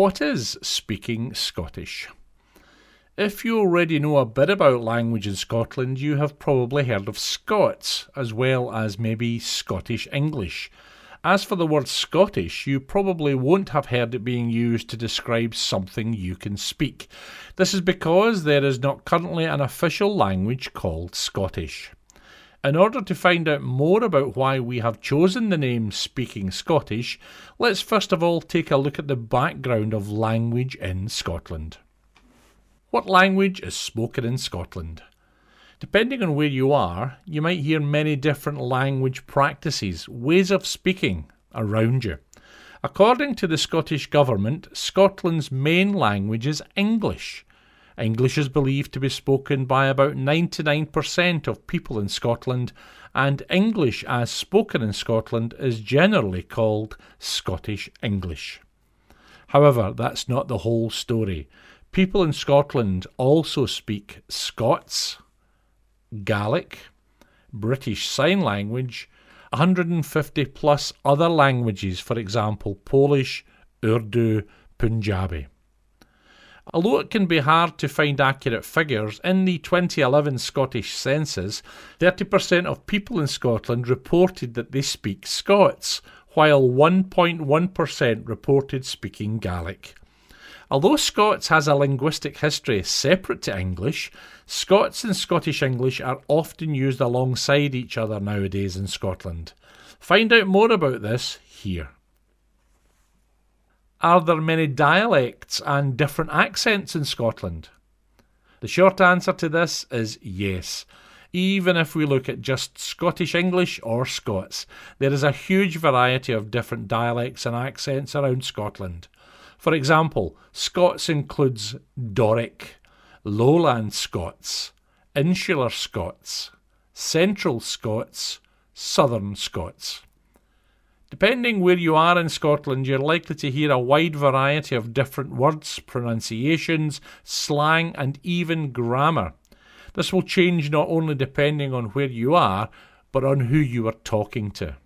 What is speaking Scottish? If you already know a bit about language in Scotland, you have probably heard of Scots, as well as maybe Scottish English. As for the word Scottish, you probably won't have heard it being used to describe something you can speak. This is because there is not currently an official language called Scottish. In order to find out more about why we have chosen the name Speaking Scottish, let's first of all take a look at the background of language in Scotland. What language is spoken in Scotland? Depending on where you are, you might hear many different language practices, ways of speaking, around you. According to the Scottish Government, Scotland's main language is English. English is believed to be spoken by about 99% of people in Scotland, and English as spoken in Scotland is generally called Scottish English. However, that's not the whole story. People in Scotland also speak Scots, Gaelic, British Sign Language, 150 plus other languages, for example Polish, Urdu, Punjabi. Although it can be hard to find accurate figures, in the 2011 Scottish census, 30% of people in Scotland reported that they speak Scots, while 1.1% reported speaking Gaelic. Although Scots has a linguistic history separate to English, Scots and Scottish English are often used alongside each other nowadays in Scotland. Find out more about this here. Are there many dialects and different accents in Scotland? The short answer to this is yes. Even if we look at just Scottish English or Scots, there is a huge variety of different dialects and accents around Scotland. For example, Scots includes Doric, Lowland Scots, Insular Scots, Central Scots, Southern Scots. Depending where you are in Scotland, you're likely to hear a wide variety of different words, pronunciations, slang, and even grammar. This will change not only depending on where you are, but on who you are talking to.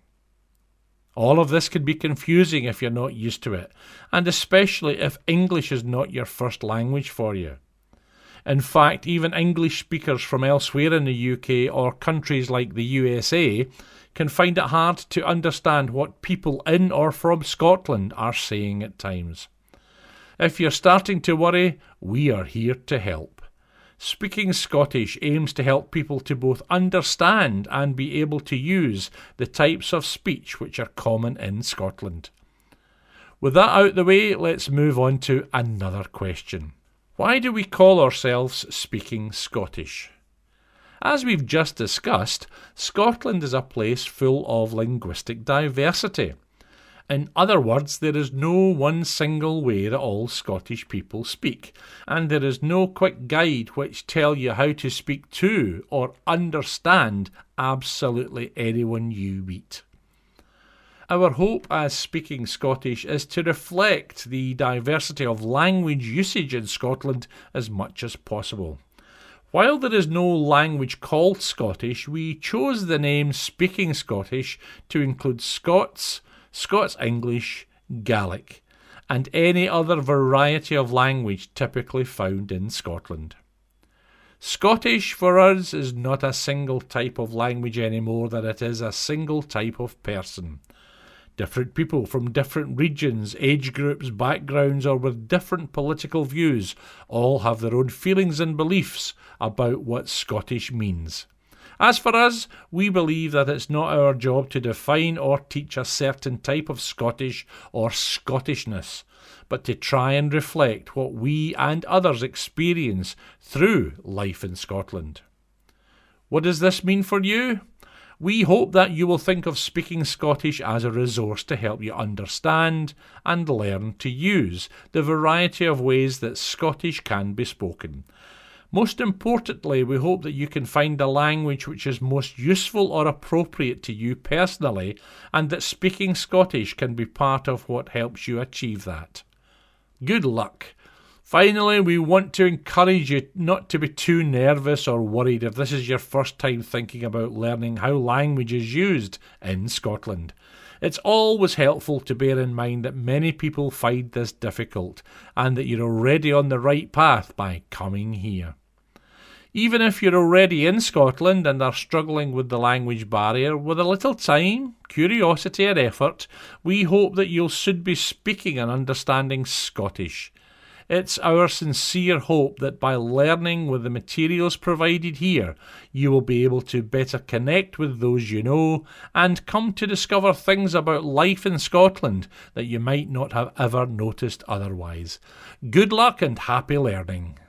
All of this can be confusing if you're not used to it, and especially if English is not your first language for you. In fact, even English speakers from elsewhere in the UK or countries like the USA can find it hard to understand what people in or from Scotland are saying at times. If you're starting to worry, we are here to help. Speaking Scottish aims to help people to both understand and be able to use the types of speech which are common in Scotland. With that out the way, let's move on to another question. Why do we call ourselves Speaking Scottish? As we've just discussed, Scotland is a place full of linguistic diversity. In other words, there is no one single way that all Scottish people speak, and there is no quick guide which tell you how to speak to or understand absolutely anyone you meet. Our hope as Speaking Scottish is to reflect the diversity of language usage in Scotland as much as possible. While there is no language called Scottish, we chose the name Speaking Scottish to include Scots, Scots English, Gaelic, and any other variety of language typically found in Scotland. Scottish for us is not a single type of language any more than it is a single type of person. Different people from different regions, age groups, backgrounds, or with different political views all have their own feelings and beliefs about what Scottish means. As for us, we believe that it's not our job to define or teach a certain type of Scottish or Scottishness, but to try and reflect what we and others experience through life in Scotland. What does this mean for you? We hope that you will think of Speaking Scottish as a resource to help you understand and learn to use the variety of ways that Scottish can be spoken. Most importantly, we hope that you can find a language which is most useful or appropriate to you personally, and that Speaking Scottish can be part of what helps you achieve that. Good luck! Finally, we want to encourage you not to be too nervous or worried if this is your first time thinking about learning how language is used in Scotland. It's always helpful to bear in mind that many people find this difficult and that you're already on the right path by coming here. Even if you're already in Scotland and are struggling with the language barrier, with a little time, curiosity and effort, we hope that you'll soon be speaking and understanding Scottish. It's our sincere hope that by learning with the materials provided here, you will be able to better connect with those you know and come to discover things about life in Scotland that you might not have ever noticed otherwise. Good luck and happy learning.